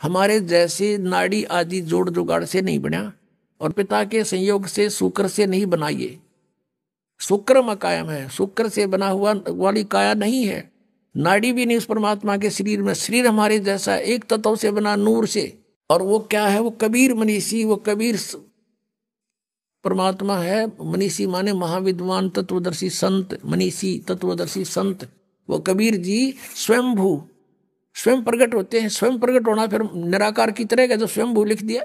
हमारे जैसे नाड़ी आदि जोड़ जुगाड़ से नहीं बना, और पिता के संयोग से शुक्र से नहीं बना। ये शुक्र में कायम है, शुक्र से बना हुआ वाली काया नहीं है। नाड़ी भी नहीं उस परमात्मा के शरीर में। शरीर हमारे जैसा एक तत्व से बना, नूर से। और वो क्या है? वो कबीर मनीषी, वो कबीर परमात्मा है। मनीषी माने महाविद्वान तत्वदर्शी संत, मनीषी तत्वदर्शी संत। वो कबीर जी स्वयंभू, स्वयं प्रकट होते हैं। स्वयं प्रकट होना फिर निराकार की तरह का, जो स्वयंभू लिख दिया।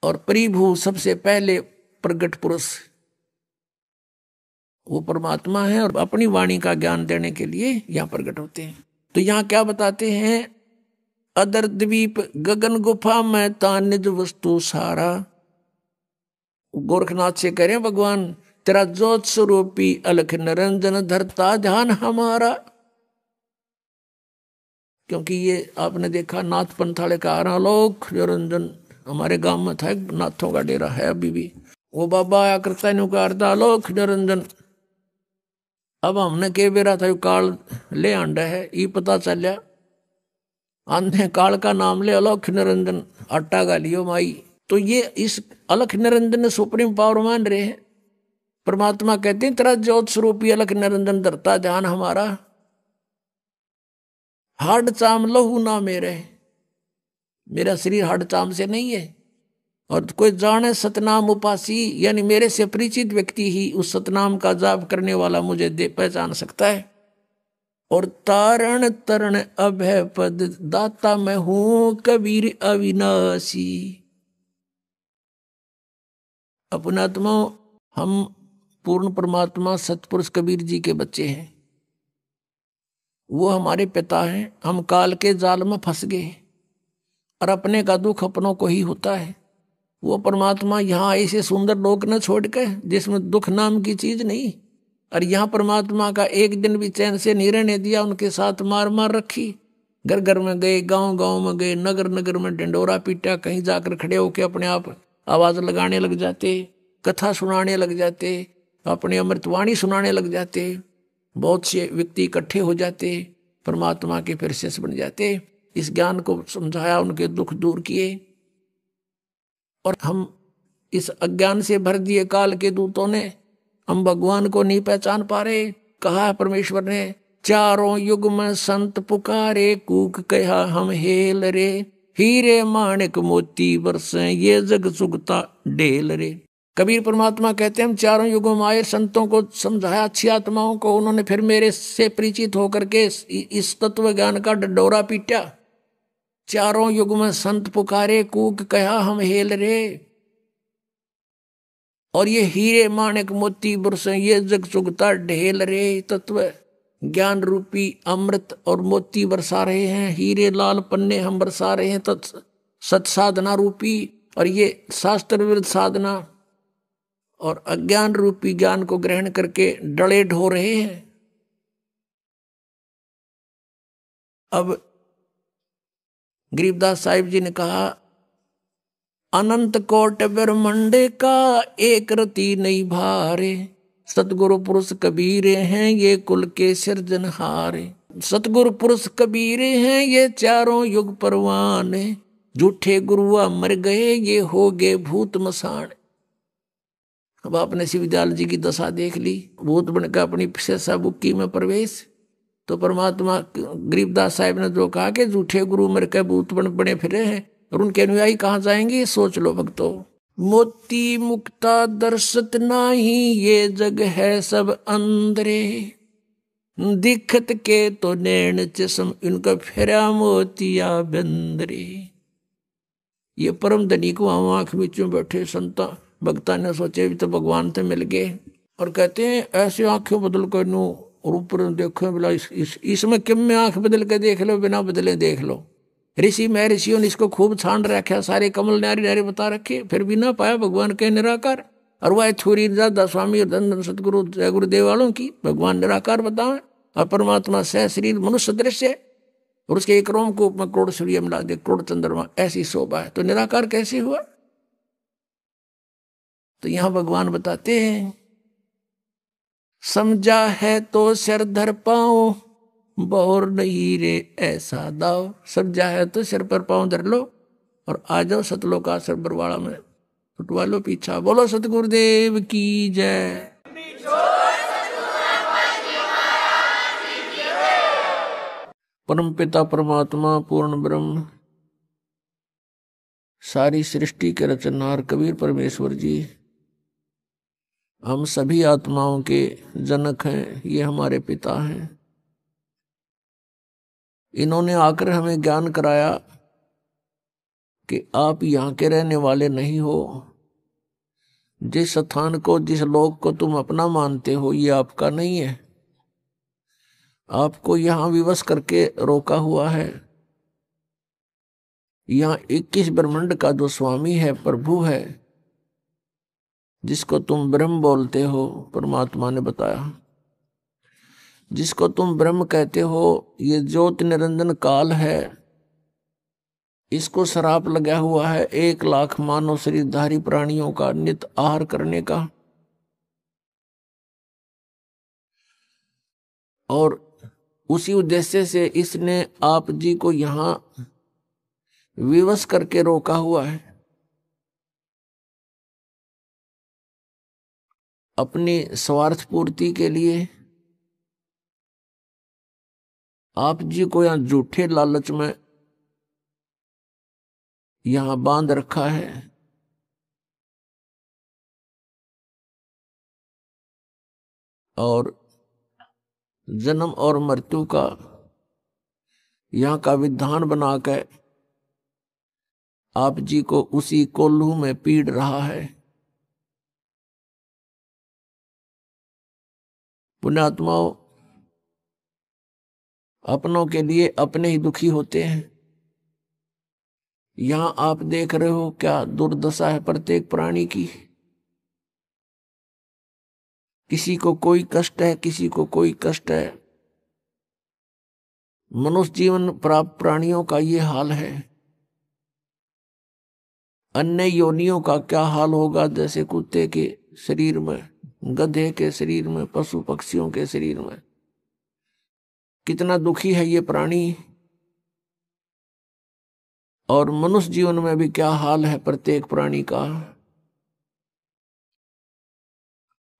और परिभू सबसे पहले प्रकट पुरुष वो परमात्मा है, और अपनी वाणी का ज्ञान देने के लिए यहाँ प्रकट होते हैं। तो यहाँ क्या बताते हैं? अदर द्वीप गगन गुफा में ता निज वस्तु सारा। गोरखनाथ से कह रहे हैं भगवान, तेरा ज्योत स्वरूपी अलख निरंजन धरता ध्यान हमारा। क्योंकि ये आपने देखा नाथ पंथाले का आलोक निरंजन हमारे गांव में था, नाथों का डेरा है अभी भी। वो बाबा आया करता है आलोक निरंजन। अब हमने के बेरा था काल ले आंडा है, ये पता चलिया आंधे काल का नाम ले अलख निरंजन आटा गालियो माई। तो ये इस अलख निरंजन सुप्रीम पावर मान रहे हैं। परमात्मा कहते हैं तेरा ज्योत स्वरूपी अलख निरंजन धरता ध्यान हमारा। हाड चाम लहू ना मेरा शरीर हाड चाम से नहीं है। और कोई जाने सतनाम उपासी, यानी मेरे से परिचित व्यक्ति ही उस सतनाम का जाप करने वाला मुझे पहचान सकता है। और तारण तरण अभय पद दाता मैं हूं कबीर अविनाशी। अपनात्मा हम पूर्ण परमात्मा सतपुरुष कबीर जी के बच्चे हैं। वो हमारे पिता हैं। हम काल के जाल में फंस गए, और अपने का दुख अपनों को ही होता है। वो परमात्मा यहाँ ऐसे सुंदर लोक न छोड़ के, जिसमें दुख नाम की चीज नहीं। और यहाँ परमात्मा का एक दिन भी चैन से नहीं रहने दिया। उनके साथ मार मार रखी। घर घर में गए, गांव गांव में गए, नगर नगर में डंडोरा पीटा। कहीं जाकर खड़े होके अपने आप आवाज लगाने लग जाते, कथा सुनाने लग जाते, अपने अमृतवाणी सुनाने लग जाते। बहुत से व्यक्ति इकट्ठे हो जाते, परमात्मा के फिर शिष्य बन जाते। इस ज्ञान को समझाया, उनके दुख दूर किए। और हम इस अज्ञान से भर दिए काल के दूतों ने, हम भगवान को नहीं पहचान पा रहे। कहा परमेश्वर ने, चारों युग में संत पुकारे, कूक कहा हम हेल रे। हीरे माणिक मोती बरसे, ये जग सुगता ढेल रे। कबीर परमात्मा कहते हैं हम चारों युगों में आए, संतों को समझाया, अच्छी आत्माओं को। उन्होंने फिर मेरे से परिचित होकर के इस तत्व ज्ञान का डंडोरा पीटा। चारों युग में संत पुकारे, कूक कहा हम हेल रे। और ये हीरे माणिक मोती बरसे, ये जग सुगता ढेल रे। तत्व ज्ञान रूपी अमृत और मोती बरसा रहे हैं, हीरे लाल पन्ने हम बरसा रहे हैं सत साधना रूपी। और ये शास्त्र विरुद्ध साधना और अज्ञान रूपी ज्ञान को ग्रहण करके डले ढो रहे हैं। अब गरीबदास साहिब जी ने कहा, अनंत कोट ब्रह्मंड का एक रति नहीं भारे। सतगुरु पुरुष कबीरे हैं ये कुल के सिरजनहारे। सतगुरु पुरुष कबीरे हैं ये चारों युग परवान। झूठे गुरुआ मर गए ये हो गए भूत मसान। अब आपने शिवदयाल जी की दशा देख ली, भूत बनकर अपनी शेषा बुक्की में प्रवेश। तो परमात्मा गरीबदास साहिब ने जो कहा कि झूठे गुरु मर के भूत बने फिरे हैं, और उनके अनुयायी कहाँ जाएंगे? सोच लो भक्तों। मोती मुक्ता दर्शत नाही, ये जग है सब अंदरे। दिखत के तो नैन चश्म, इनका फेरा मोतिया बंदरे। ये परम धनी को आंख बीचों बैठे संता भक्ता ने सोचे भी तो भगवान से मिल गए। और कहते हैं ऐसे आंखें बदल कर नो और ऊपर देखो, बोला इसमें किम में आंख बदल के देख लो, बिना बदले देख लो। ऋषि में ऋषियों ने इसको खूब छान रखा, सारे कमल नारी नारी बता रखे, फिर भी ना पाया भगवान के निराकार। और वह छुरी दादा स्वामी और धन धन सतगुरु जय गुरुदेव वालों की भगवान निराकार बतावे। और परमात्मा सह शरीर मनुष्य दृश्य, और उसके एक रोम को करोड़ सूर्य मिला दे, करोड़ चंद्रमा, ऐसी शोभा है। तो निराकार कैसे हुआ? तो यहां भगवान बताते हैं, समझा है तो सिर धर पाओ, बौर नहीं रे ऐसा दाव। सब जाए तो सिर पर पांव धर लो और आ जाओ सतलोक आश्रम बरवाड़ा में, छुटवा लो पीछा। बोलो सतगुरुदेव की जय। परम पिता परमात्मा पूर्ण ब्रह्म सारी सृष्टि के रचनहार कबीर परमेश्वर जी हम सभी आत्माओं के जनक हैं, ये हमारे पिता हैं। इन्होंने आकर हमें ज्ञान कराया कि आप यहाँ के रहने वाले नहीं हो। जिस स्थान को, जिस लोक को तुम अपना मानते हो, ये आपका नहीं है। आपको यहाँ विवश करके रोका हुआ है। यहाँ 21 ब्रह्मांड का जो स्वामी है, प्रभु है, जिसको तुम ब्रह्म बोलते हो, परमात्मा ने बताया, जिसको तुम ब्रह्म कहते हो, ये ज्योति निरंजन काल है। इसको श्राप लगा हुआ है 1 लाख मानव शरीरधारी प्राणियों का नित आहार करने का। और उसी उद्देश्य से इसने आप जी को यहां विवश करके रोका हुआ है। अपनी स्वार्थ पूर्ति के लिए आप जी को यहां झूठे लालच में यहां बांध रखा है। और जन्म और मृत्यु का यहाँ का विधान बनाकर आप जी को उसी कोल्हू में पीड़ रहा है। पुण्यात्माओं, अपनों के लिए अपने ही दुखी होते हैं। यहां आप देख रहे हो क्या दुर्दशा है प्रत्येक प्राणी की। किसी को कोई कष्ट है, किसी को कोई कष्ट है। मनुष्य जीवन प्राप्त प्राणियों का ये हाल है। अन्य योनियों का क्या हाल होगा, जैसे कुत्ते के शरीर में, गधे के शरीर में, पशु पक्षियों के शरीर में। कितना दुखी है ये प्राणी। और मनुष्य जीवन में भी क्या हाल है प्रत्येक प्राणी का।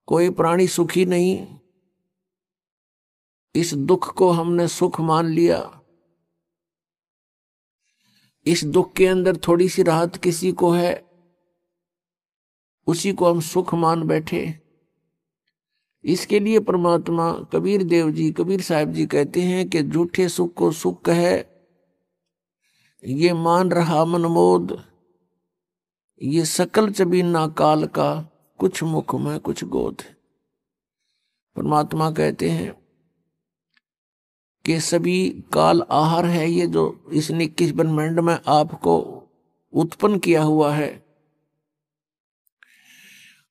कोई प्राणी सुखी नहीं। इस दुख को हमने सुख मान लिया। इस दुख के अंदर थोड़ी सी राहत किसी को है, उसी को हम सुख मान बैठे। इसके लिए परमात्मा कबीर देव जी, कबीर साहब जी कहते हैं कि झूठे सुख को सुख है, ये मान रहा मनमोद, ये सकल चबीना काल का, कुछ मुख में कुछ गोद। परमात्मा कहते हैं कि सभी काल आहार है ये जो इसने 21 ब्रह्मांड में आपको उत्पन्न किया हुआ है।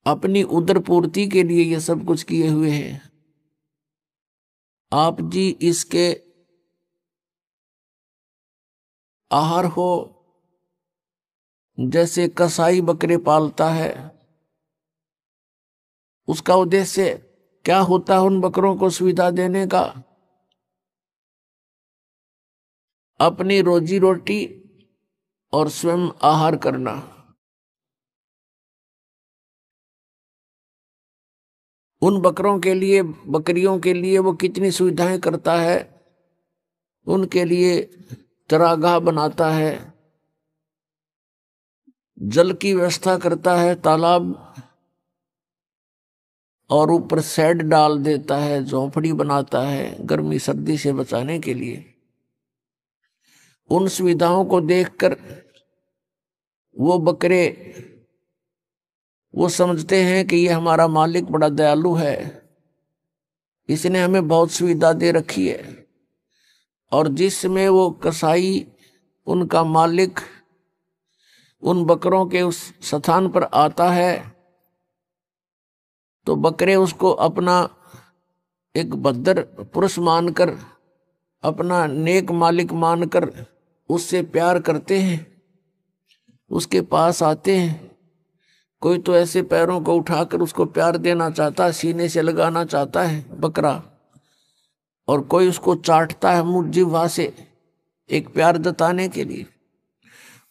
अपनी उदर पूर्ति के लिए ये सब कुछ किए हुए हैं। आप जी इसके आहार हो। जैसे कसाई बकरे पालता है, उसका उद्देश्य क्या होता है उन बकरों को सुविधा देने का? अपनी रोजी रोटी और स्वयं आहार करना। उन बकरों के लिए, बकरियों के लिए वो कितनी सुविधाएं करता है। उनके लिए चरागाह बनाता है, जल की व्यवस्था करता है, तालाब, और ऊपर शेड डाल देता है, झोंपड़ी बनाता है गर्मी सर्दी से बचाने के लिए। उन सुविधाओं को देखकर वो बकरे वो समझते हैं कि ये हमारा मालिक बड़ा दयालु है, इसने हमें बहुत सुविधा दे रखी है। और जिसमें वो कसाई, उनका मालिक, उन बकरों के उस स्थान पर आता है तो बकरे उसको अपना एक भद्र पुरुष मानकर, अपना नेक मालिक मानकर उससे प्यार करते हैं, उसके पास आते हैं। कोई तो ऐसे पैरों को उठाकर उसको प्यार देना चाहता है, सीने से लगाना चाहता है बकरा। और कोई उसको चाटता है मुंह जिह्वा से एक प्यार जताने के लिए,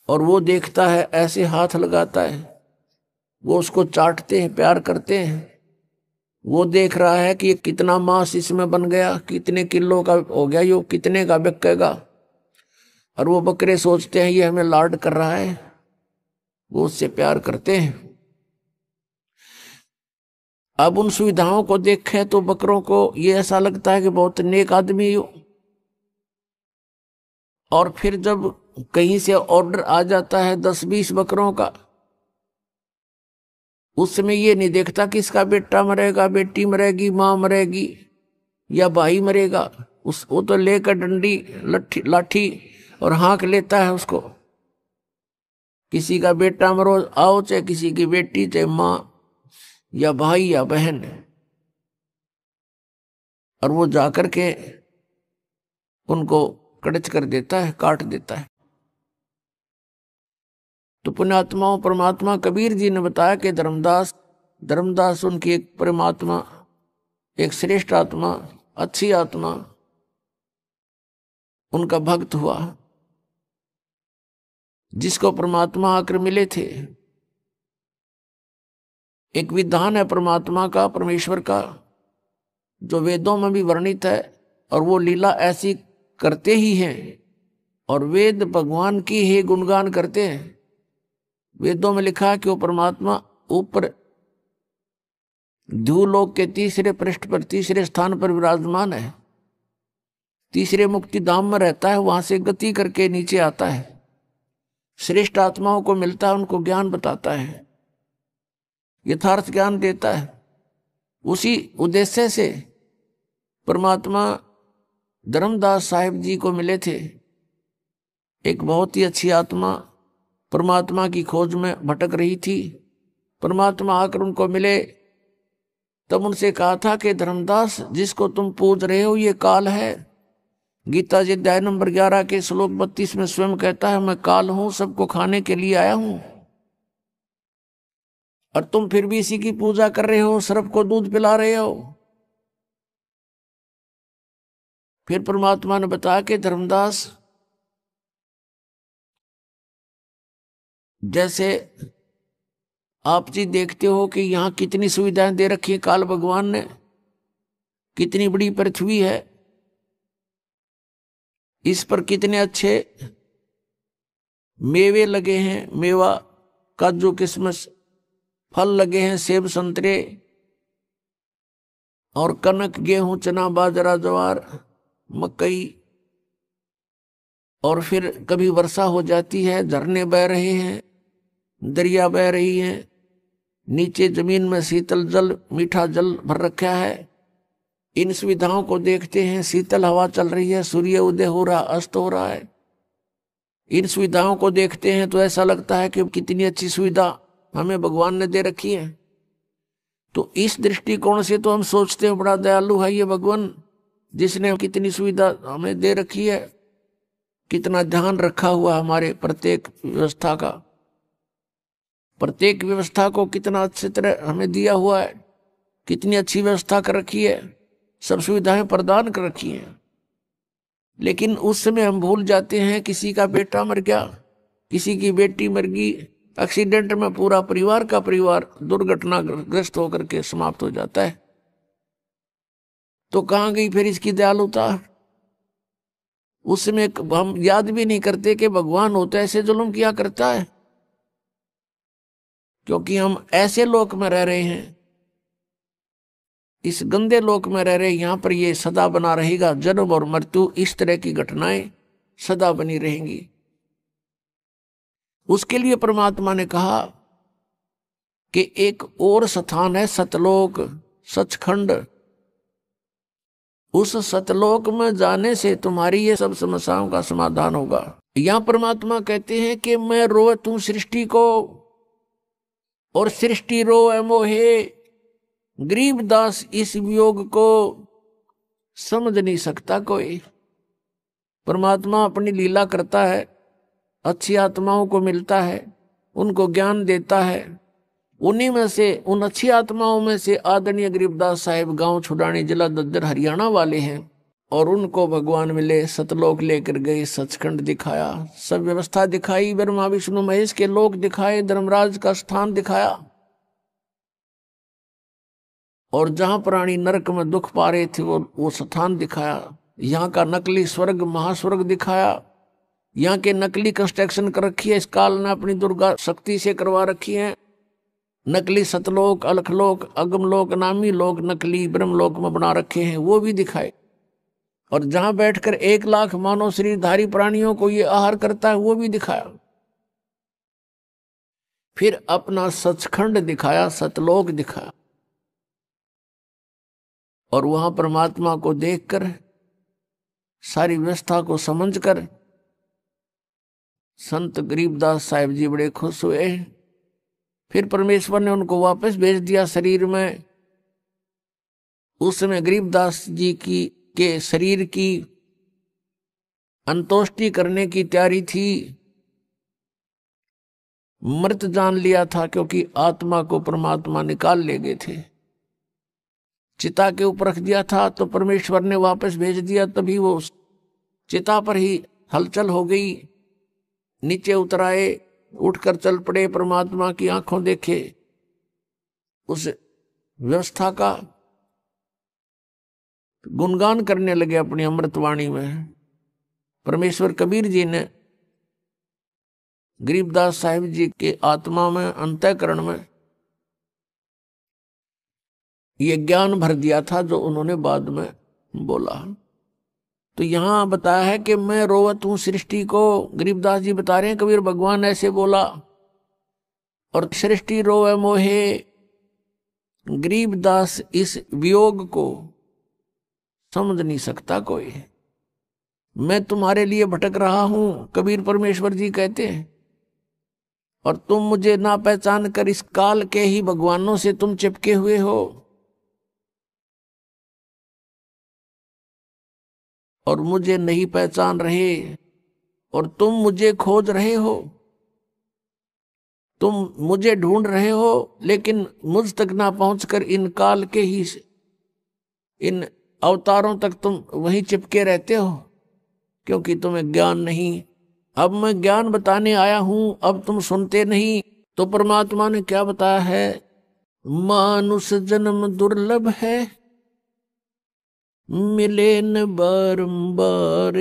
और वो देखता है ऐसे हाथ लगाता है, वो उसको चाटते हैं, प्यार करते हैं। वो देख रहा है कि ये कितना मांस इसमें बन गया, कितने किलो का हो गया, ये कितने का बिकेगा। और वो बकरे सोचते हैं ये हमें लाड कर रहा है, वो उससे प्यार करते हैं। अब उन सुविधाओं को देखें तो बकरों को ये ऐसा लगता है कि बहुत नेक आदमी हो। और फिर जब कहीं से ऑर्डर आ जाता है 10-20 बकरों का, उस समय ये नहीं देखता कि इसका बेटा मरेगा, बेटी मरेगी, मां मरेगी या भाई मरेगा। वो तो लेकर डंडी लाठी और हाँक लेता है उसको। किसी का बेटा मरो आओ, चाहे किसी की बेटी, चाहे मां या भाई या बहन, और वो जाकर के उनको कड़च कर देता है, काट देता है। तो पुण्यात्माओं, परमात्मा कबीर जी ने बताया कि धर्मदास उनकी एक परमात्मा, एक श्रेष्ठ आत्मा, अच्छी आत्मा, उनका भक्त हुआ, जिसको परमात्मा आकर मिले थे। एक विधान है परमात्मा का, परमेश्वर का, जो वेदों में भी वर्णित है, और वो लीला ऐसी करते ही हैं। और वेद भगवान की ही गुणगान करते हैं। वेदों में लिखा है कि वो परमात्मा ऊपर ध्रुवलोक के तीसरे पृष्ठ पर, तीसरे स्थान पर विराजमान है, तीसरे मुक्ति धाम में रहता है, वहां से गति करके नीचे आता है, श्रेष्ठ आत्माओं को मिलता है, उनको ज्ञान बताता है, यथार्थ ज्ञान देता है। उसी उद्देश्य से परमात्मा धर्मदास साहिब जी को मिले थे। एक बहुत ही अच्छी आत्मा परमात्मा की खोज में भटक रही थी। परमात्मा आकर उनको मिले, तब उनसे कहा था कि धर्मदास, जिसको तुम पूज रहे हो ये काल है। गीता जी अध्याय नंबर 11 के श्लोक 32 में स्वयं कहता है, मैं काल हूं, सबको खाने के लिए आया हूं, और तुम फिर भी इसी की पूजा कर रहे हो, सर्प को दूध पिला रहे हो। फिर परमात्मा ने बताया कि धर्मदास, जैसे आप जी देखते हो कि यहाँ कितनी सुविधाएं दे रखी है काल भगवान ने, कितनी बड़ी पृथ्वी है, इस पर कितने अच्छे मेवे लगे हैं, मेवा, काजू, किशमिश, फल लगे हैं, सेब, संतरे, और कनक, गेहूं, चना, बाजरा, ज्वार, मकई। और फिर कभी वर्षा हो जाती है, झरने बह रहे हैं, दरिया बह रही है, नीचे जमीन में शीतल जल, मीठा जल भर रखा है। इन सुविधाओं को देखते हैं, शीतल हवा चल रही है, सूर्य उदय हो रहा, अस्त हो रहा है। इन सुविधाओं को देखते हैं तो ऐसा लगता है कि कितनी अच्छी सुविधा हमें भगवान ने दे रखी है। तो इस दृष्टिकोण से तो हम सोचते हैं बड़ा दयालु है ये भगवान, जिसने कितनी सुविधा हमें दे रखी है, कितना ध्यान रखा हुआ हमारे प्रत्येक व्यवस्था का, प्रत्येक व्यवस्था को कितना अच्छी तरह हमें दिया हुआ है, कितनी अच्छी व्यवस्था कर रखी है, सब सुविधाएं प्रदान कर रखी हैं। लेकिन उस समय हम भूल जाते हैं, किसी का बेटा मर गया, किसी की बेटी मर गई, एक्सीडेंट में पूरा परिवार का परिवार दुर्घटनाग्रस्त होकर के समाप्त हो जाता है। तो कहां गई फिर इसकी दयालुता? उस समय हम याद भी नहीं करते कि भगवान होता ऐसे जुल्म किया करता है, क्योंकि हम ऐसे लोक में रह रहे हैं, इस गंदे लोक में रह रहे हैं। यहां पर ये सदा बना रहेगा, जन्म और मृत्यु, इस तरह की घटनाएं सदा बनी रहेंगी। उसके लिए परमात्मा ने कहा कि एक और स्थान है सतलोक, सचखंड। उस सतलोक में जाने से तुम्हारी ये सब समस्याओं का समाधान होगा। यहां परमात्मा कहते हैं कि मैं रोए तू सृष्टि को, और सृष्टि रोए मोहे, गरीबदास इस वियोग को समझ नहीं सकता कोई। परमात्मा अपनी लीला करता है, अच्छी आत्माओं को मिलता है, उनको ज्ञान देता है। उन्हीं में से, उन अच्छी आत्माओं में से आदरणीय गरीबदास साहिब गांव छुड़ानी, जिला दद्दर, हरियाणा वाले हैं। और उनको भगवान मिले, सतलोक लेकर गए, सचखंड दिखाया, सब व्यवस्था दिखाई, ब्रह्मा विष्णु महेश के लोक दिखाए, धर्मराज का स्थान दिखाया, और जहां प्राणी नरक में दुख पा रहे थे वो स्थान दिखाया। यहाँ का नकली स्वर्ग महास्वर्ग दिखाया, यहाँ के नकली कंस्ट्रक्शन कर रखी है, इस काल ने अपनी दुर्गा शक्ति से करवा रखी है। नकली सतलोक, अलखलोक, अगमलोक, नामी लोक नकली ब्रह्मलोक में बना रखे हैं, वो भी दिखाए। और जहां बैठकर 1,00,000 मानव शरीरधारी प्राणियों को ये आहार करता है, वो भी दिखाया। फिर अपना सचखंड दिखाया, सतलोक दिखाया, और वहां परमात्मा को देखकर, सारी व्यवस्था को समझकर संत गरीबदास साहिब जी बड़े खुश हुए। फिर परमेश्वर ने उनको वापस भेज दिया शरीर में। उस समय गरीबदास जी के शरीर की अंतोष्टि करने की तैयारी थी, मृत जान लिया था, क्योंकि आत्मा को परमात्मा निकाल ले गए थे। चिता के ऊपर रख दिया था तो परमेश्वर ने वापस भेज दिया, तभी वो चिता पर ही हलचल हो गई। नीचे उतर आए, उठकर चल पड़े, परमात्मा की आंखों देखे, उस व्यवस्था का गुणगान करने लगे अपनी अमृतवाणी में। परमेश्वर कबीर जी ने गरीबदास साहिब जी के आत्मा में, अंतःकरण में ये ज्ञान भर दिया था जो उन्होंने बाद में बोला। तो यहां बताया है कि मैं रोवत हूं सृष्टि को, गरीबदास जी बता रहे हैं, कबीर भगवान ऐसे बोला। और सृष्टि रोवे मोहे, गरीबदास इस वियोग को समझ नहीं सकता कोई। मैं तुम्हारे लिए भटक रहा हूं, कबीर परमेश्वर जी कहते हैं, और तुम मुझे ना पहचान कर इस काल के ही भगवानों से तुम चिपके हुए हो, और मुझे नहीं पहचान रहे, और तुम मुझे खोज रहे हो, तुम मुझे ढूंढ रहे हो, लेकिन मुझ तक ना पहुंचकर इन काल के ही इन अवतारों तक तुम वहीं चिपके रहते हो, क्योंकि तुम्हें ज्ञान नहीं। अब मैं ज्ञान बताने आया हूं, अब तुम सुनते नहीं। तो परमात्मा ने क्या बताया है, मानुष जन्म दुर्लभ है, मिले न बारंबार,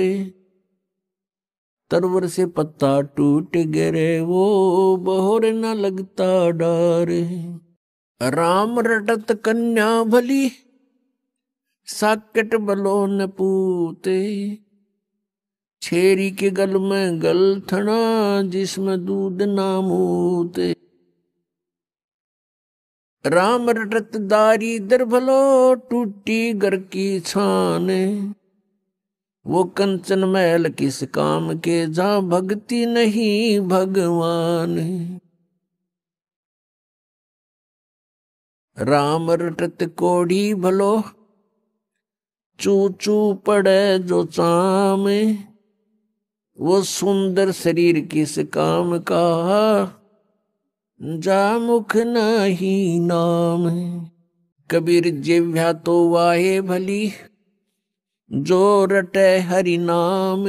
तरवर से पत्ता टूट गिरे, वो बहोर न लगता डार। राम रटत कन्या भली, साकेट बलो न पूते, छेरी के गल में गलथना, जिसमें दूध ना मूते। राम रटत दारी दर भलो, टूटी घर की छान, वो कंचन महल किस काम के, जहां भक्ति नहीं भगवान। राम रटत कोढ़ी भलो, चू चू पड़े जो चाम, वो सुंदर शरीर किस काम का, जा मुख नहीं नाम। कबीर जिह्वा तो वाहे भली, जो रटे हरि नाम,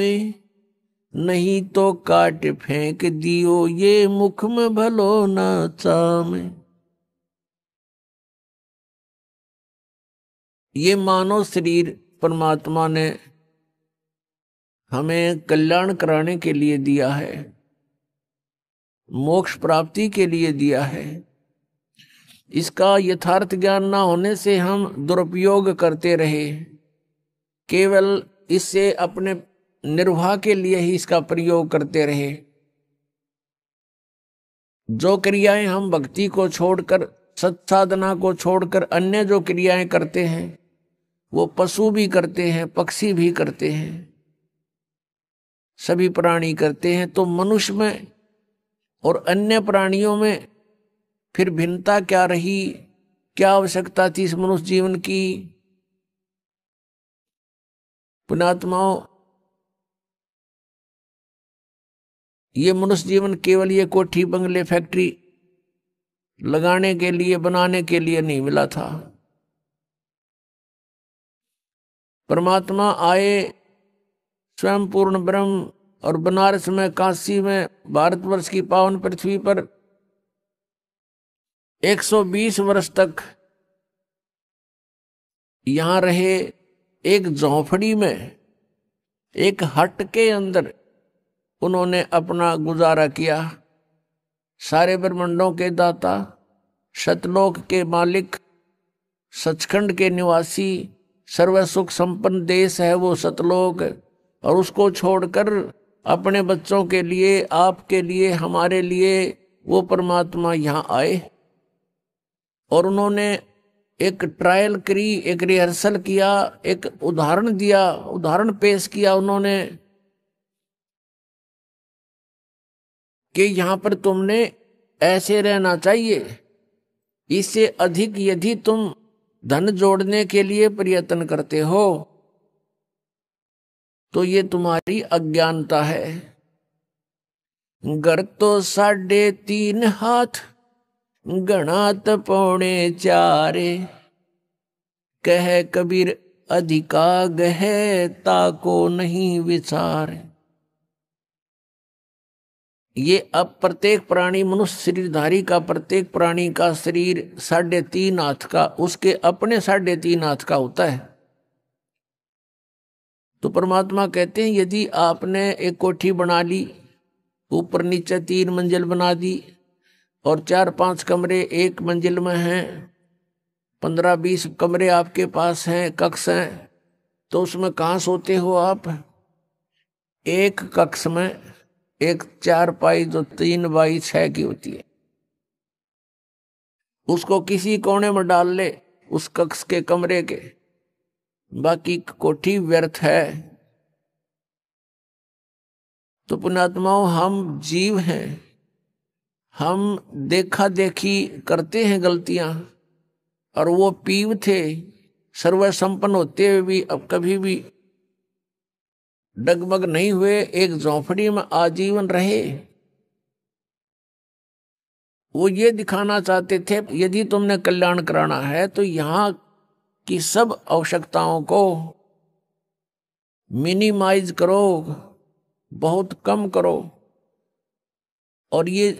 नहीं तो काट फेंक दियो, ये मुख में भलो ना चाम। ये मानव शरीर परमात्मा ने हमें कल्याण कराने के लिए दिया है, मोक्ष प्राप्ति के लिए दिया है। इसका यथार्थ ज्ञान ना होने से हम दुरुपयोग करते रहे, केवल इससे अपने निर्वाह के लिए ही इसका प्रयोग करते रहे। जो क्रियाएं हम भक्ति को छोड़कर, सत्साधना को छोड़कर अन्य जो क्रियाएं करते हैं, वो पशु भी करते हैं, पक्षी भी करते हैं, सभी प्राणी करते हैं। तो मनुष्य में और अन्य प्राणियों में फिर भिन्नता क्या रही, क्या आवश्यकता थी इस मनुष्य जीवन की। पुण्यात्माओं, ये मनुष्य जीवन केवल ये कोठी बंगले फैक्ट्री लगाने के लिए, बनाने के लिए नहीं मिला था। परमात्मा आए स्वयं पूर्ण ब्रह्म, और बनारस में, काशी में, भारतवर्ष की पावन पृथ्वी पर 120 वर्ष तक यहां रहे। एक झोंपड़ी में, एक हट के अंदर उन्होंने अपना गुजारा किया। सारे ब्रह्मांडों के दाता, सतलोक के मालिक, सचखंड के निवासी, सर्व सुख संपन्न देश है वो सतलोक, और उसको छोड़कर अपने बच्चों के लिए, आपके लिए, हमारे लिए वो परमात्मा यहाँ आए। और उन्होंने एक ट्रायल करी, एक रिहर्सल किया, एक उदाहरण दिया, उदाहरण पेश किया उन्होंने कि यहां पर तुमने ऐसे रहना चाहिए। इससे अधिक यदि तुम धन जोड़ने के लिए प्रयत्न करते हो तो ये तुम्हारी अज्ञानता है। घर तो 3.5 हाथ, गणात 4.25, कह कबीर अधिका गहे ताको नहीं विचार। ये अब प्रत्येक प्राणी, मनुष्य शरीरधारी का प्रत्येक प्राणी का शरीर 3.5 हाथ का, उसके अपने 3.5 हाथ का होता है। तो परमात्मा कहते हैं यदि आपने एक कोठी बना ली, ऊपर नीचे 3 मंजिल बना दी, और 4-5 कमरे एक मंजिल में हैं, 15-20 कमरे आपके पास हैं, कक्ष हैं, तो उसमें कहाँ सोते हो आप? एक कक्ष में एक चारपाई जो 3x6 की होती है, उसको किसी कोने में डाल ले उस कक्ष के कमरे के, बाकी कोठी व्यर्थ है। तो पुण्यात्माओं, हम जीव हैं, हम देखा देखी करते हैं गलतियां, और वो पीव थे सर्व संपन्न होते हुए भी अब कभी भी डगमग नहीं हुए, एक झोंपड़ी में आजीवन रहे। वो ये दिखाना चाहते थे यदि तुमने कल्याण कराना है तो यहाँ की सब आवश्यकताओं को मिनिमाइज करो, बहुत कम करो, और ये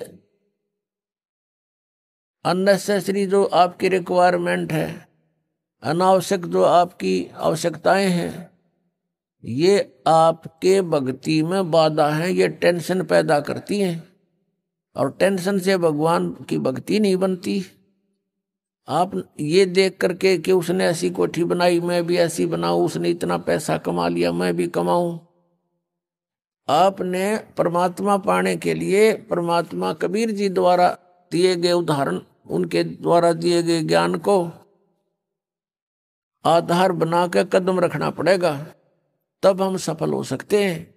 अननेसेसरी जो आपकी रिक्वायरमेंट है, अनावश्यक जो आपकी आवश्यकताएं हैं, ये आपके भक्ति में बाधा है, ये टेंशन पैदा करती हैं, और टेंशन से भगवान की भक्ति नहीं बनती। आप ये देख करके कि उसने ऐसी कोठी बनाई, मैं भी ऐसी बनाऊं, उसने इतना पैसा कमा लिया, मैं भी कमाऊं। आपने परमात्मा पाने के लिए परमात्मा कबीर जी द्वारा दिए गए उदाहरण, उनके द्वारा दिए गए ज्ञान को आधार बना के कदम रखना पड़ेगा, तब हम सफल हो सकते हैं।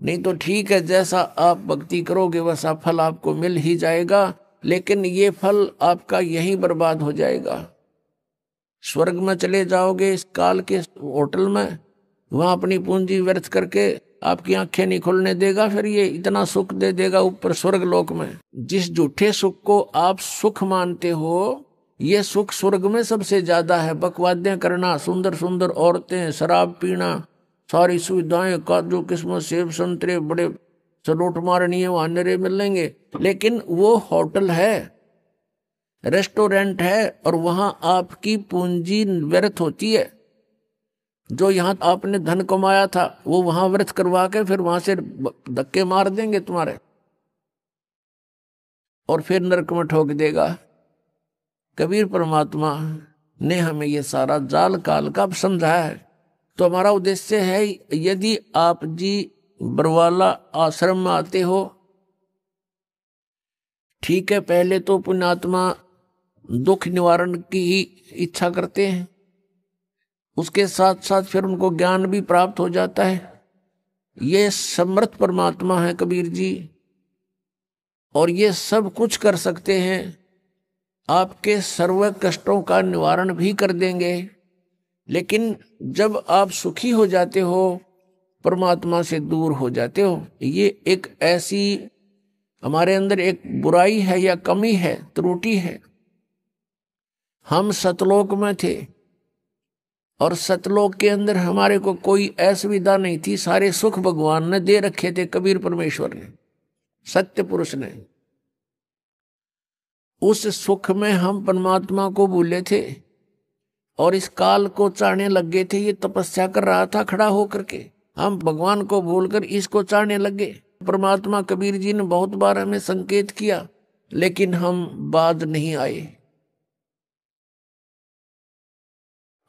नहीं तो ठीक है, जैसा आप भक्ति करोगे वैसा फल आपको मिल ही जाएगा, लेकिन ये फल आपका यहीं बर्बाद हो जाएगा। स्वर्ग में चले जाओगे इस काल के होटल में, वहां अपनी पूंजी व्यर्थ करके आपकी आंखें नहीं खुलने देगा, फिर ये इतना सुख दे देगा ऊपर स्वर्ग लोक में। जिस झूठे सुख को आप सुख मानते हो, ये सुख स्वर्ग में सबसे ज्यादा है। बकवादें करना, सुंदर सुंदर औरतें, शराब पीना, सारी सुविधाएं, काजू किस्मत, सेब संतरे, बड़े सलोट मारनी है, वहां नरे मिलेंगे, लेकिन वो होटल है, रेस्टोरेंट है, और वहां आपकी पूंजी व्यर्थ होती है। जो यहां आपने धन कमाया था वो वहां व्यर्थ करवा के फिर वहां से धक्के मार देंगे तुम्हारे, और फिर नरक में ठोक देगा। कबीर परमात्मा ने हमें ये सारा जाल काल का समझाया है। तो हमारा उद्देश्य है, यदि आप जी बरवाला आश्रम में आते हो, ठीक है, पहले तो पुण्यात्मा दुख निवारण की ही इच्छा करते हैं, उसके साथ साथ फिर उनको ज्ञान भी प्राप्त हो जाता है। ये समर्थ परमात्मा है कबीर जी, और ये सब कुछ कर सकते हैं, आपके सर्व कष्टों का निवारण भी कर देंगे। लेकिन जब आप सुखी हो जाते हो, परमात्मा से दूर हो जाते हो, ये एक ऐसी हमारे अंदर एक बुराई है या कमी है, त्रुटि है। हम सतलोक में थे, और सतलोक के अंदर हमारे को कोई असुविधा नहीं थी, सारे सुख भगवान ने दे रखे थे, कबीर परमेश्वर ने, सत्य पुरुष ने। उस सुख में हम परमात्मा को भूले थे और इस काल को चाहने लग गए थे। ये तपस्या कर रहा था खड़ा होकर के, हम भगवान को भूलकर इसको चाहने लगे। परमात्मा कबीर जी ने बहुत बार हमें संकेत किया, लेकिन हम बाज नहीं आए।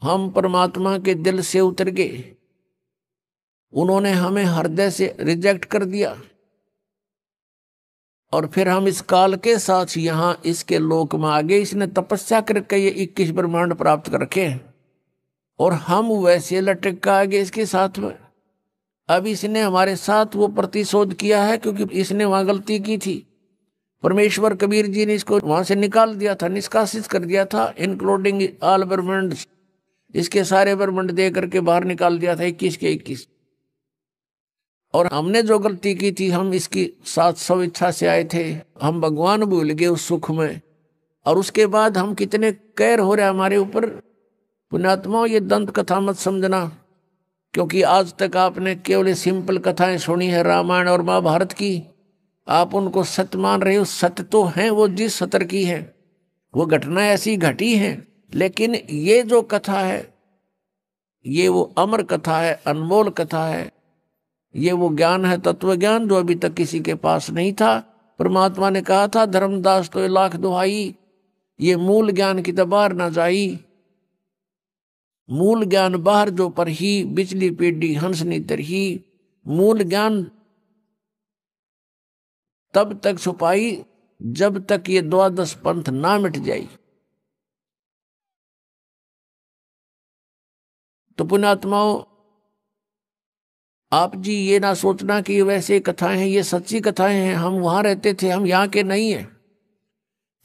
हम परमात्मा के दिल से उतर गए, उन्होंने हमें हृदय से रिजेक्ट कर दिया और फिर हम इस काल के साथ यहां इसके लोक में आ गए। इसने तपस्या करके ये 21 ब्रह्मांड प्राप्त कर रखे हैं और हम वैसे लटक कर आ गए इसके साथ में। अब इसने हमारे साथ वो प्रतिशोध किया है, क्योंकि इसने वहां गलती की थी। परमेश्वर कबीर जी ने इसको वहां से निकाल दिया था, निष्कासित कर दिया था, इंक्लूडिंग ऑल ब्रह्मांड, इसके सारे ब्रह्मांड दे करके बाहर निकाल दिया था 21 के 21। और हमने जो गलती की थी, हम इसकी साथ स्व इच्छा से आए थे, हम भगवान भूल गए उस सुख में। और उसके बाद हम कितने कैर हो रहे हमारे ऊपर। पुण्यात्माओं, ये दंत कथा मत समझना, क्योंकि आज तक आपने केवल सिंपल कथाएं सुनी है रामायण और महाभारत की, आप उनको सत्य मान रहे हो। सत्य तो हैं वो जिस सतर की है, वो घटनाएं ऐसी घटी हैं, लेकिन ये जो कथा है ये वो अमर कथा है, अनमोल कथा है। ये वो ज्ञान है, तत्व ज्ञान, जो अभी तक किसी के पास नहीं था। परमात्मा ने कहा था, धर्मदास तो लाख दुहाई, ये मूल ज्ञान की बाहर ना जाई। मूल ज्ञान बाहर जो पर ही, बिजली पेडी हंसनी तरही। मूल ज्ञान तब तक छुपाई जब तक ये द्वादश पंथ ना मिट जाई। तो पुण्यात्माओं, आप जी ये ना सोचना कि ये वैसे कथाएं हैं, ये सच्ची कथाएं हैं। हम वहां रहते थे, हम यहाँ के नहीं हैं।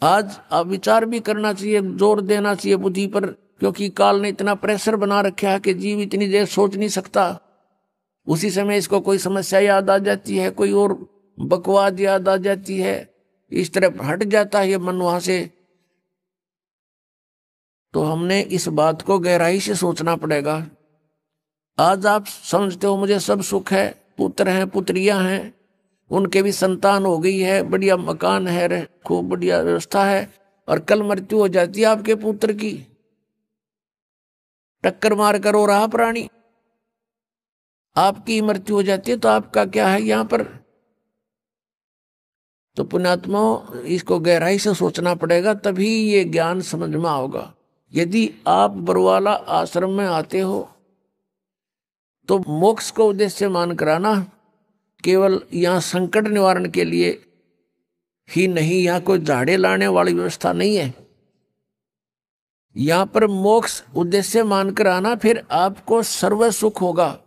आज आप विचार भी करना चाहिए, जोर देना चाहिए बुद्धि पर, क्योंकि काल ने इतना प्रेशर बना रखा है कि जीव इतनी देर सोच नहीं सकता। उसी समय इसको कोई समस्या याद आ जाती है, कोई और बकवाद याद आ जाती है, इस तरफ हट जाता है ये मन वहां से। तो हमने इस बात को गहराई से सोचना पड़ेगा। आज आप समझते हो मुझे सब सुख है, पुत्र हैं, पुत्रियां हैं, उनके भी संतान हो गई है, बढ़िया मकान है, खूब बढ़िया व्यवस्था है, और कल मृत्यु हो जाती है आपके पुत्र की, टक्कर मार कर रो रहा प्राणी, आपकी मृत्यु हो जाती है, तो आपका क्या है यहां पर। तो पुण्यात्माओं, इसको गहराई से सोचना पड़ेगा, तभी ये ज्ञान समझ में आओगा। यदि आप बरवाला आश्रम में आते हो तो मोक्ष को उद्देश्य मान कराना, केवल यहाँ संकट निवारण के लिए ही नहीं, यहाँ कोई झाड़े लाने वाली व्यवस्था नहीं है। यहाँ पर मोक्ष उद्देश्य मानकर आना, फिर आपको सर्व सुख होगा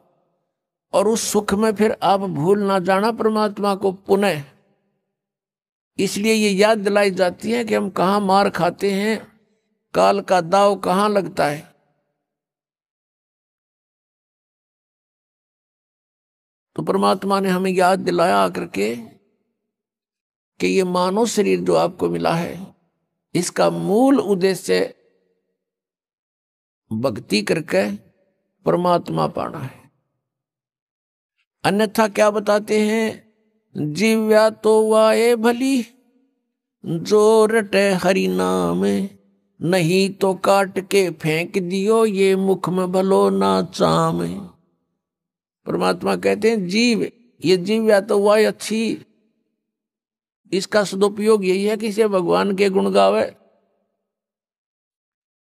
और उस सुख में फिर आप भूल ना जाना परमात्मा को पुनः। इसलिए ये याद दिलाई जाती है कि हम कहाँ मार खाते हैं, काल का दाव कहाँ लगता है। तो परमात्मा ने हमें याद दिलाया आकर के कि ये मानव शरीर जो आपको मिला है, इसका मूल उद्देश्य भक्ति करके परमात्मा पाना है। अन्यथा क्या बताते हैं, जीव्या तो वाए भली जो रटे हरि नाम, नहीं तो काट के फेंक दियो ये मुख में भलो ना चाम। परमात्मा कहते हैं जीव, ये जीव्या तो वाए अच्छी, इसका सदुपयोग यही है कि इसे भगवान के गुण गावे,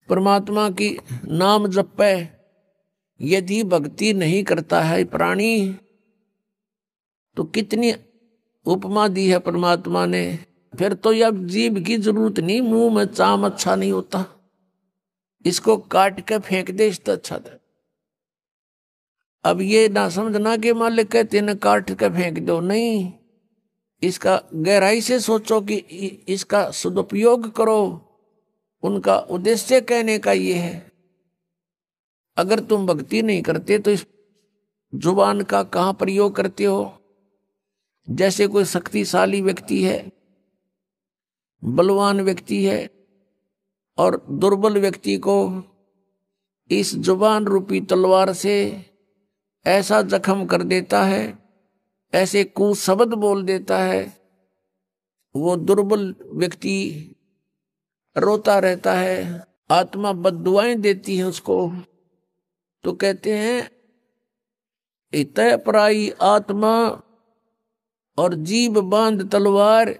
परमात्मा की नाम जपे। यदि भक्ति नहीं करता है प्राणी, तो कितनी उपमा दी है परमात्मा ने, फिर तो यह जीव की जरूरत नहीं, मुंह में चाम अच्छा नहीं होता, इसको काट के फेंक दे इससे अच्छा था। अब ये ना समझना कि मालिक कहते न काट के फेंक दो, नहीं, इसका गहराई से सोचो कि इसका सदुपयोग करो। उनका उद्देश्य कहने का ये है, अगर तुम भक्ति नहीं करते तो इस जुबान का कहाँ प्रयोग करते हो। जैसे कोई शक्तिशाली व्यक्ति है, बलवान व्यक्ति है, और दुर्बल व्यक्ति को इस जुबान रूपी तलवार से ऐसा जख्म कर देता है, ऐसे कुशब्द बोल देता है, वो दुर्बल व्यक्ति रोता रहता है, आत्मा बद्दुआएं देती है उसको। तो कहते हैं इतय पराई आत्मा और जीभ बांध तलवार।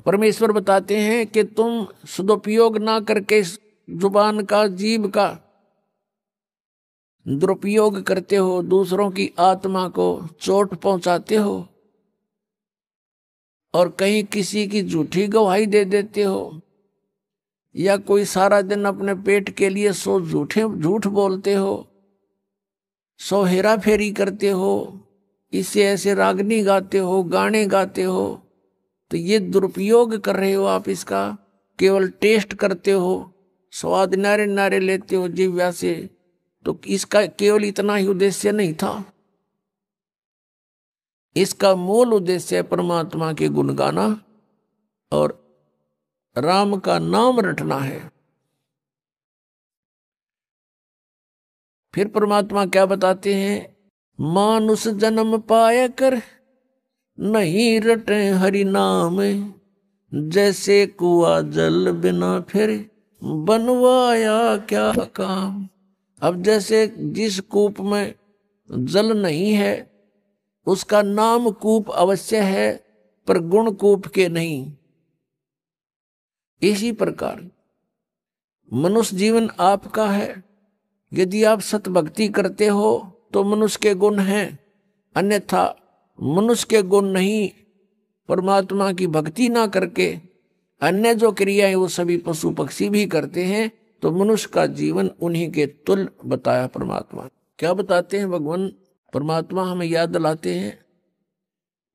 परमेश्वर बताते हैं कि तुम सदुपयोग ना करके जुबान का, जीभ का दुरुपयोग करते हो, दूसरों की आत्मा को चोट पहुंचाते हो और कहीं किसी की झूठी गवाही दे देते हो, या कोई सारा दिन अपने पेट के लिए 100 झूठ बोलते हो, 100 हेरा फेरी करते हो, इससे ऐसे रागनी गाते हो, गाने गाते हो, तो ये दुरुपयोग कर रहे हो आप इसका। केवल टेस्ट करते हो, स्वाद नारे नारे लेते हो जिह्वा से, तो इसका केवल इतना ही उद्देश्य नहीं था। इसका मूल उद्देश्य परमात्मा के गुण गाना और राम का नाम रटना है। फिर परमात्मा क्या बताते हैं, मानुष जन्म पाया कर नहीं रटे हरि नाम, जैसे कुआ जल बिना फिर बनवाया क्या काम। अब जैसे जिस कूप में जल नहीं है उसका नाम कूप अवश्य है, पर गुण कूप के नहीं। इसी प्रकार मनुष्य जीवन आपका है। यदि आप सतभक्ति करते हो तो मनुष्य के गुण हैं, अन्यथा मनुष्य के गुण नहीं। परमात्मा की भक्ति ना करके अन्य जो क्रियाएं वो सभी पशु पक्षी भी करते हैं, तो मनुष्य का जीवन उन्हीं के तुल्य बताया परमात्मा। क्या बताते हैं भगवान परमात्मा, हमें याद दिलाते हैं,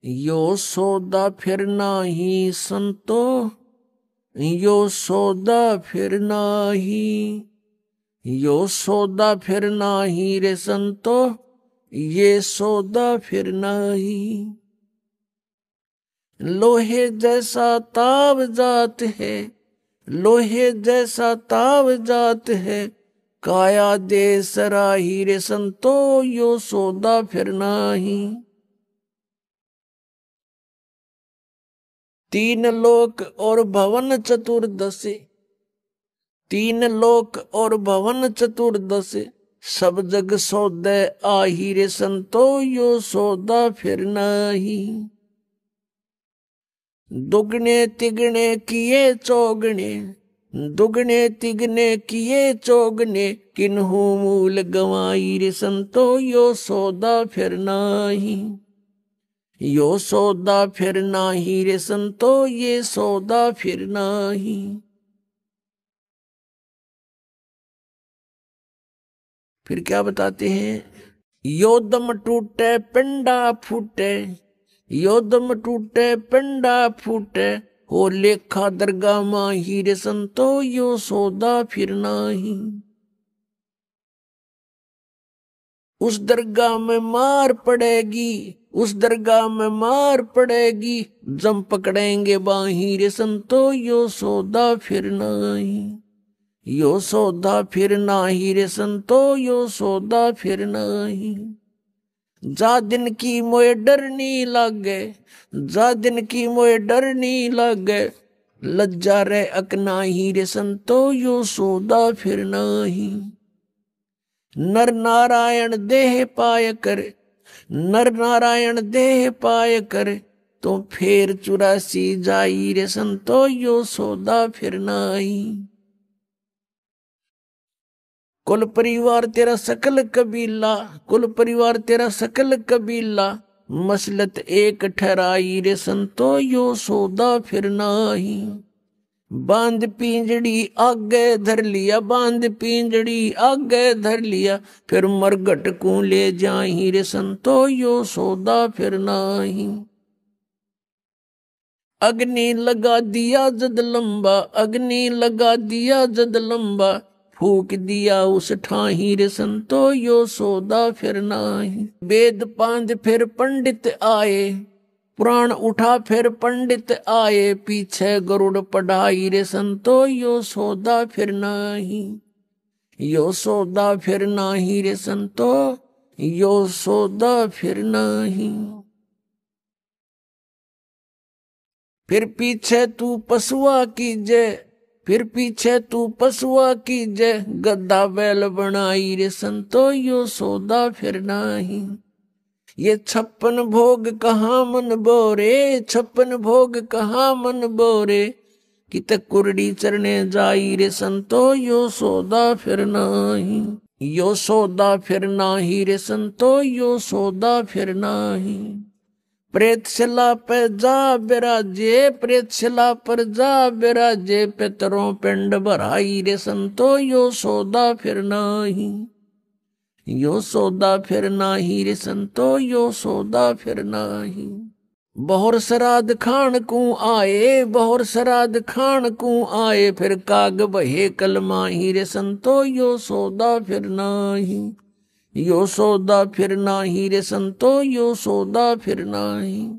यो सौदा फिर नाही संतो, यो सौदा फिर नाही, यो सौदा फिर नाही रे संतो, ये सौदा फिर नाही। लोहे जैसा ताव जात है, लोहे जैसा ताव जात है, काया दे सराही रे संतो, यो सौदा फिर नाही। 3 लोक और भवन चतुर्दश, 3 लोक और भवन चतुर्दश, सब जग सौदे आही रे संतो, यो सौदा फिर नाही। दुगने तिगने किए चौगने, दुगने तिगने किए चौगने, किन्हू मूल गवाई रे संतो, यो सौदा फिर नाही। यो सौदा फिर नाही रे संतो, ये सौदा फिर नाही। फिर क्या बताते हैं, यो दम टूटे पिंडा फूटे, यो दम टूटे पिंडा फूटे, हो लेखा दरगाह माही रे संतो, यो सौदा फिर नाही। उस दरगाह में मार पड़ेगी, उस दरगाह में मार पड़ेगी, जम पकड़ेंगे बाही रे संतो, यो सौदा फिर नाही। यो सौदा फिर नाही रे संतो, यो सौदा फिर नाही। जा दिन की मोए डरनी लागे, जा दिन की मोए डरनी लागे, लज्जा रे अकनाही रे संतो, यो सौदा फिर नाही। नर नारायण देह पाय कर, नर नारायण देह पाय कर, तो फेर 84 जाई रे संतो, यो सौदा फिर नाही। कुल परिवार तेरा सकल कबीला, कुल परिवार तेरा सकल कबीला, मसलत एक ठहराई रे संतो, यो सौदा फिर नाही। बांध पिंजड़ी आगे धर लिया, बांध पिंजड़ी आगे धर लिया, फिर मरघट को ले जाही रे संतो, यो सौदा फिर नाही। अग्नि लगा दिया जद लंबा, अग्नि लगा दिया जद लंबा, फूक दिया उस ठाही रे संतो, यो सौदा फिर नाही। वेद पांध फिर पंडित आए, पुराण उठा फिर पंडित आए, पीछे गरुड़ पढ़ाई रे संतो, यो सौदा फिर नहीं, यो सौदा फिर नहीं रे संतो, यो सौदा फिर नहीं। फिर पीछे तू पशुआ कीजे, फिर पीछे तू पशुआ कीजे, गद्दा बैल बनाई रे संतो, यो सौदा फिर नहीं। ये 56 भोग कहाँ मन बोरे, 56 भोग कहाँ मन बोरे, कित कुरड़ी चरने जाई रे संतो, यो सौदा फिर नहीं, यो सौदा फिर नाही रे संतो, यो सौदा फिर नाही। प्रेतशिला पे जा बिराजे, प्रेतशिला पर जा बिराजे, पितरों पिंड भराई रे संतो, यो सौदा फिर नहीं, यो सौदा फिर नाही रे संतो, यो सौदा फिर नाही। बहुर श्राद्ध खान को आए, बहुर श्राद्ध खान को आए, फिर काग बहे कलमाही रे संतो, यो सौदा फिर नाही, यो सौदा फिर नाही रे संतो, यो सौदा फिर नाही।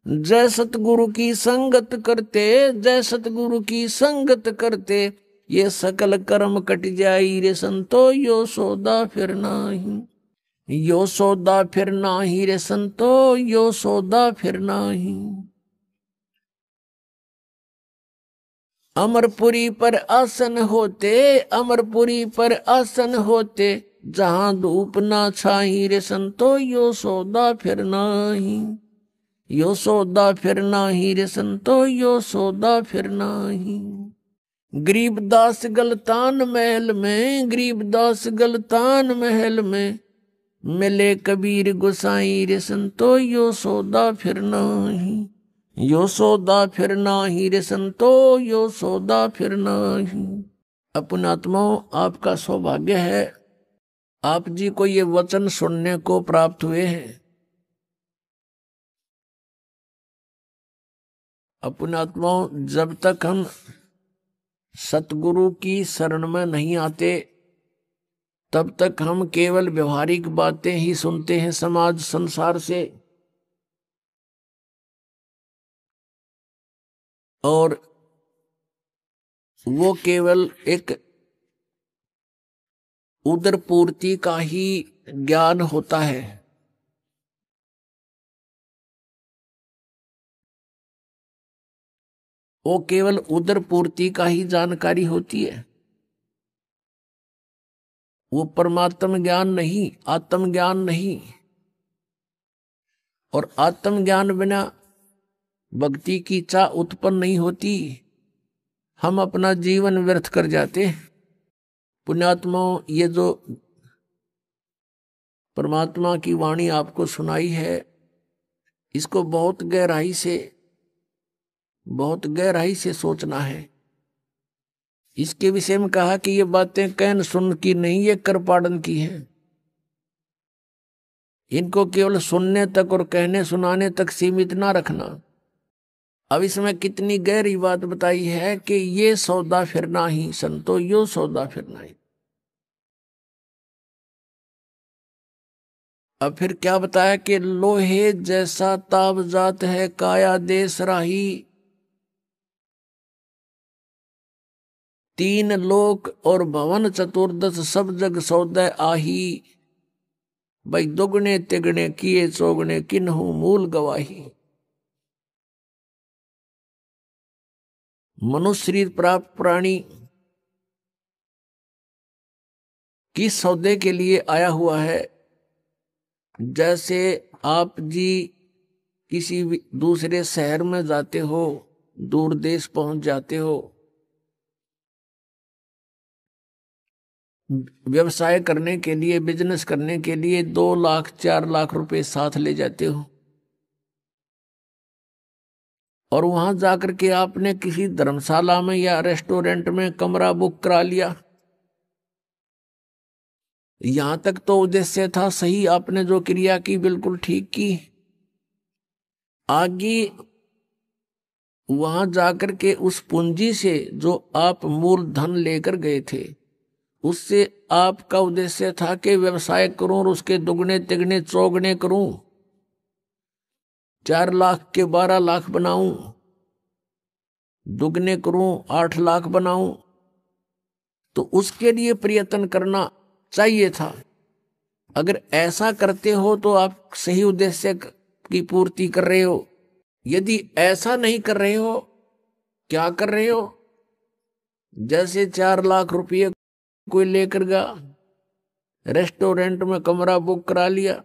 जय सतगुरु की संगत करते, जय सतगुरु की संगत करते, ये सकल कर्म कट जाई रे संतो, यो सौदा फिर नाही, यो सौदा फिर नाही रे संतो, यो सौदा फिर नाही। अमरपुरी पर आसन होते, अमरपुरी पर आसन होते, जहां धूप ना छाई रे संतो, यो सौदा फिर नाही, यो सौदा फिर नाही रे संतो, यो सौदा फिर नाही। गरीबदास गलतान महल में, गरीबदास गलतान महल में, मिले कबीर गोसाई रे संतो, यो सौदा फिर नाही, यो सौदा फिर नाही रे संतो, यो सौदा फिर नाही। अपनात्माओं, आपका सौभाग्य है, आप जी को ये वचन सुनने को प्राप्त हुए हैं। अपनात्माओं, जब तक हम सतगुरु की शरण में नहीं आते, तब तक हम केवल व्यवहारिक बातें ही सुनते हैं समाज संसार से, और वो केवल एक उदर पूर्ति का ही ज्ञान होता है। वो केवल उदर पूर्ति का ही जानकारी होती है, वो परमात्म ज्ञान नहीं, आत्म ज्ञान नहीं। और आत्म ज्ञान बिना भक्ति की इच्छा उत्पन्न नहीं होती, हम अपना जीवन व्यर्थ कर जाते हैं। पुण्यात्माओं, ये जो परमात्मा की वाणी आपको सुनाई है, इसको बहुत गहराई से सोचना है। इसके विषय में कहा कि ये बातें कहन सुन की नहीं, ये कर पाड़न की है। इनको केवल सुनने तक और कहने सुनाने तक सीमित ना रखना। अब इसमें कितनी गहरी बात बताई है कि ये सौदा फिरना ही संतो, यो सौदा फिरना ही। अब फिर क्या बताया कि लोहे जैसा ताब जात है, काया देश राही, 3 लोक और भवन चतुर्दश, सब जग सौदे आही। भाई दुगने तिगने किए चौगने, किन्हू मूल गवाही। मनुष्य शरीर प्राप्त प्राणी किस सौदे के लिए आया हुआ है? जैसे आप जी किसी दूसरे शहर में जाते हो, दूर देश पहुंच जाते हो, व्यवसाय करने के लिए, बिजनेस करने के लिए 2 लाख 4 लाख रुपए साथ ले जाते हो, और वहां जाकर के आपने किसी धर्मशाला में या रेस्टोरेंट में कमरा बुक करा लिया। यहां तक तो उद्देश्य था सही, आपने जो क्रिया की बिल्कुल ठीक की। आगे वहां जाकर के उस पूंजी से जो आप मूल धन लेकर गए थे, उससे आपका उद्देश्य था कि व्यवसाय करूं और उसके दुगने तिगने चौगने करूं। 4 लाख के 12 लाख बनाऊं, दुगने करूं 8 लाख बनाऊं, तो उसके लिए प्रयत्न करना चाहिए था। अगर ऐसा करते हो तो आप सही उद्देश्य की पूर्ति कर रहे हो। यदि ऐसा नहीं कर रहे हो, क्या कर रहे हो? जैसे 4 लाख रुपये कोई लेकर गया, रेस्टोरेंट में कमरा बुक करा लिया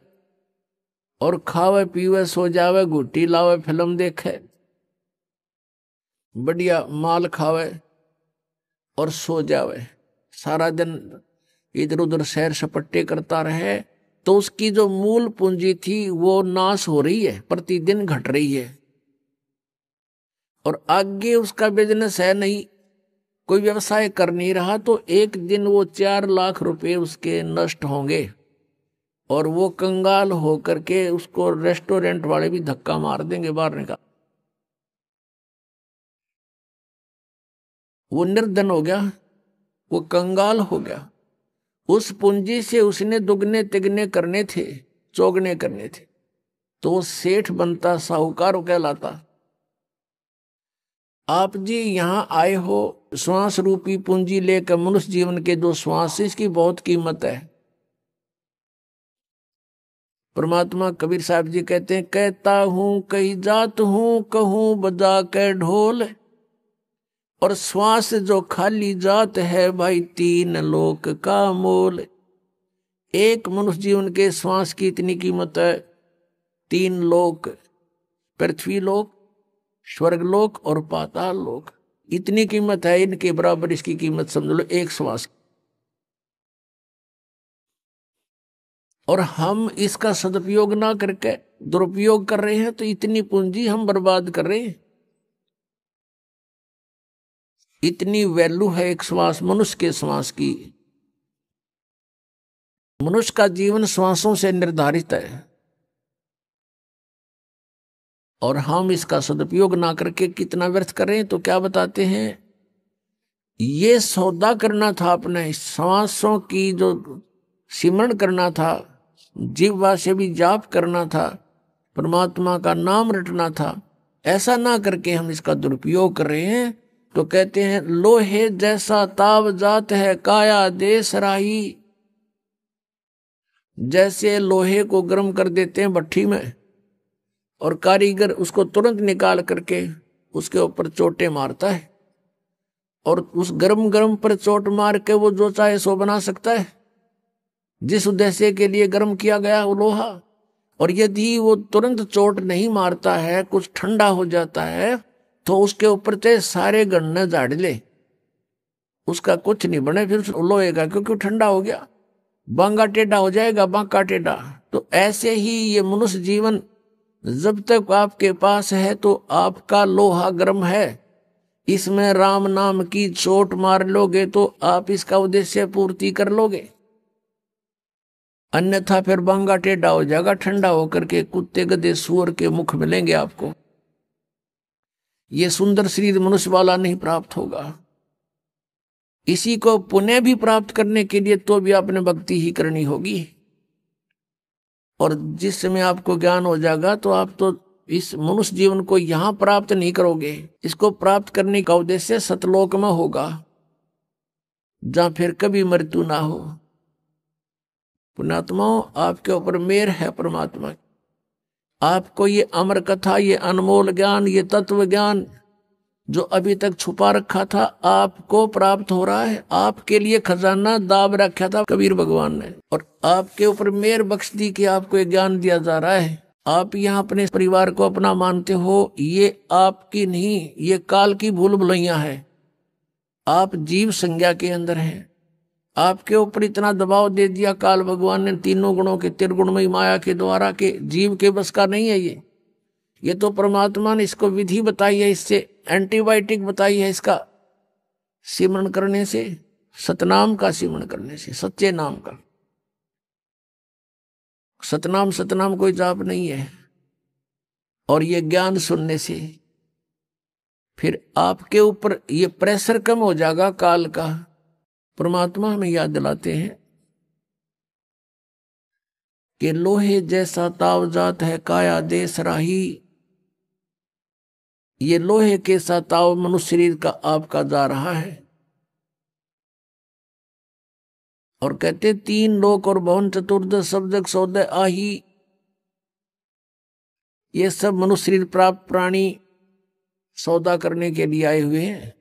और खावे पीवे सो जावे, घुट्टी लावे, फिल्म देखे, बढ़िया माल खावे और सो जावे, सारा दिन इधर उधर सैर सपट्टे करता रहे, तो उसकी जो मूल पूंजी थी वो नाश हो रही है, प्रतिदिन घट रही है। और आगे उसका बिजनेस है नहीं, कोई व्यवसाय कर नहीं रहा, तो एक दिन वो 4 लाख रुपए उसके नष्ट होंगे और वो कंगाल होकर के उसको रेस्टोरेंट वाले भी धक्का मार देंगे बाहर निकाल। वो निर्धन हो गया, वो कंगाल हो गया। उस पूंजी से उसने दुगने तिगने करने थे, चौगने करने थे, तो वो सेठ बनता, साहूकार कहलाता। आप जी यहाँ आए हो श्वास रूपी पूंजी लेकर, मनुष्य जीवन के जो श्वास, इसकी बहुत कीमत है। परमात्मा कबीर साहब जी कहते हैं, कहता हूं कही जात हूं, कहूं बजा के ढोल, और श्वास जो खाली जात है भाई, 3 लोक का मोल। एक मनुष्य जीवन के श्वास की इतनी कीमत है, 3 लोक, पृथ्वी लोक, स्वर्ग लोक और पाताल लोक, इतनी कीमत है। इनके बराबर इसकी कीमत समझ लो एक श्वास। और हम इसका सदुपयोग ना करके दुरुपयोग कर रहे हैं, तो इतनी पूंजी हम बर्बाद कर रहे हैं। इतनी वैल्यू है एक श्वास, मनुष्य के श्वास की। मनुष्य का जीवन श्वासों से निर्धारित है, और हम इसका सदुपयोग ना करके कितना व्यर्थ करें। तो क्या बताते हैं, ये सौदा करना था, अपने श्वासों की जो सिमरण करना था, जीवा से भी जाप करना था, परमात्मा का नाम रटना था। ऐसा ना करके हम इसका दुरुपयोग कर रहे हैं। तो कहते हैं, लोहे जैसा ताव जात है, काया देश राही। जैसे लोहे को गर्म कर देते हैं भट्ठी में, और कारीगर उसको तुरंत निकाल करके उसके ऊपर चोटें मारता है, और उस गरम गरम पर चोट मार के वो जो चाहे सो बना सकता है, जिस उद्देश्य के लिए गर्म किया गया वो लोहा। और यदि वो तुरंत चोट नहीं मारता है, कुछ ठंडा हो जाता है, तो उसके ऊपर चाहे सारे गन्ने झाड़ ले, उसका कुछ नहीं बने फिर लोहे का, क्योंकि ठंडा हो गया, बांगा टेढ़ा हो जाएगा, बांका टेढ़ा। तो ऐसे ही ये मनुष्य जीवन जब तक आपके पास है तो आपका लोहा गर्म है। इसमें राम नाम की चोट मार लोगे तो आप इसका उद्देश्य पूर्ति कर लोगे, अन्यथा फिर बांगा टेढ़ा हो जाएगा, ठंडा होकर के कुत्ते गधे सूअर के मुख मिलेंगे आपको। ये सुंदर शरीर मनुष्य वाला नहीं प्राप्त होगा। इसी को पुण्य भी प्राप्त करने के लिए तो भी आपने भक्ति ही करनी होगी। और जिस समय आपको ज्ञान हो जाएगा तो आप तो इस मनुष्य जीवन को यहां प्राप्त नहीं करोगे, इसको प्राप्त करने का उद्देश्य सतलोक में होगा, जहां फिर कभी मृत्यु ना हो। पुण्यात्माओं, आपके ऊपर मेहर है परमात्मा। आपको ये अमर कथा, ये अनमोल ज्ञान, ये तत्व ज्ञान जो अभी तक छुपा रखा था, आपको प्राप्त हो रहा है। आपके लिए खजाना दाब रखा था कबीर भगवान ने, और आपके ऊपर मेहर बख्श दी कि आपको ये ज्ञान दिया जा रहा है। आप यहाँ अपने परिवार को अपना मानते हो, ये आपकी नहीं, ये काल की भूल भुलैया है। आप जीव संज्ञा के अंदर हैं। आपके ऊपर इतना दबाव दे दिया काल भगवान ने, तीनों गुणों के त्रिगुणमयी माया के द्वारा, के जीव के बस का नहीं है ये तो परमात्मा ने इसको विधि बताई है, इससे एंटीबायोटिक बताई है, इसका सिमरण करने से, सतनाम का सिमरण करने से, सच्चे नाम का। सतनाम सतनाम कोई जाप नहीं है। और ये ज्ञान सुनने से फिर आपके ऊपर ये प्रेशर कम हो जाएगा काल का। परमात्मा हमें याद दिलाते हैं कि लोहे जैसा ताव जात है, काया देश राही। ये लोहे के सा ताव मनुष्य शरीर का आपका जा रहा है। और कहते तीन लोक और भवन चतुर्दश सब जग सौदे आही, ये सब मनुष्य शरीर प्राप्त प्राणी सौदा करने के लिए आए हुए हैं।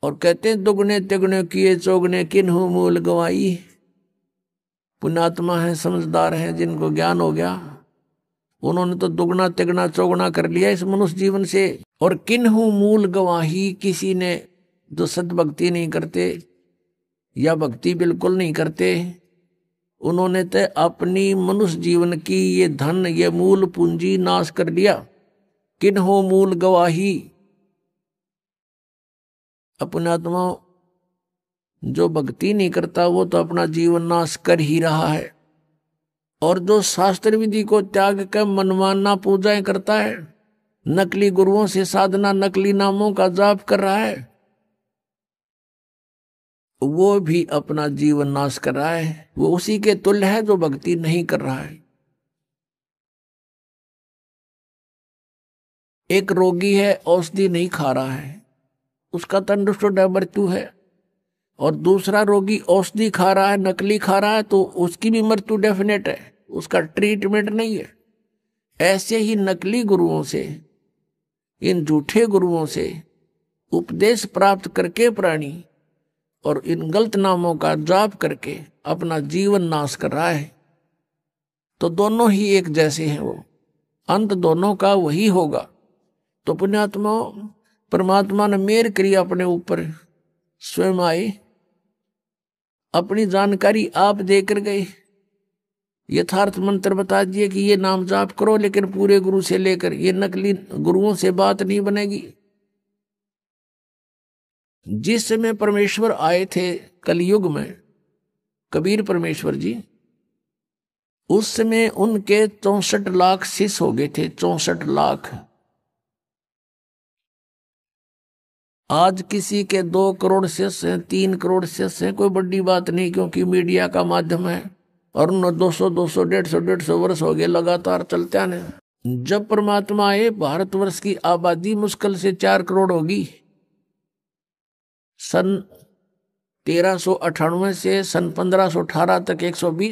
और कहते हैं दुगने तिगने किए चौगने किन्हु मूल गवाई। पुण्यात्मा है, समझदार है, जिनको ज्ञान हो गया, उन्होंने तो दुगना तिगना चौगुना कर लिया इस मनुष्य जीवन से। और किन्हु मूल गवाही, किसी ने जो सद्भक्ति नहीं करते या भक्ति बिल्कुल नहीं करते, उन्होंने तो अपनी मनुष्य जीवन की ये धन, ये मूल पूंजी नाश कर लिया। किन्हु मूल गवाही, अपनात्मा जो भक्ति नहीं करता वो तो अपना जीवन नाश कर ही रहा है। और जो शास्त्र विधि को त्याग कर मनमाना पूजाएं करता है, नकली गुरुओं से साधना, नकली नामों का जाप कर रहा है, वो भी अपना जीवन नाश कर रहा है। वो उसी के तुल्य है जो भक्ति नहीं कर रहा है। एक रोगी है, औषधि नहीं खा रहा है, उसका तंदुरुस्त मृत्यु है। और दूसरा रोगी औषधि खा रहा है, नकली खा रहा है, तो उसकी भी मृत्यु डेफिनेट है, उसका ट्रीटमेंट नहीं है। ऐसे ही नकली गुरुओं से, इन झूठे गुरुओं से उपदेश प्राप्त करके प्राणी और इन गलत नामों का जाप करके अपना जीवन नाश कर रहा है। तो दोनों ही एक जैसे हैं, वो अंत दोनों का वही होगा। तो पुण्यात्मा, परमात्मा ने मेहर करी अपने ऊपर, स्वयं आए, अपनी जानकारी आप देकर गए, यथार्थ मंत्र बता दिए कि ये नाम जाप करो, लेकिन पूरे गुरु से लेकर, ये नकली गुरुओं से बात नहीं बनेगी। जिस समय परमेश्वर आए थे कलयुग में, कबीर परमेश्वर जी, उस समय उनके 64 लाख शिष्य हो गए थे, 64 लाख। आज किसी के 2 करोड़ शिष्य हैं, 3 करोड़ शिष्य हैं, कोई बड़ी बात नहीं, क्योंकि मीडिया का माध्यम है। और 200 200 150 वर्ष हो गए लगातार चलते आने। जब परमात्मा आए, भारतवर्ष की आबादी मुश्किल से 4 करोड़ होगी। सन 1398 से सन 1518 तक 120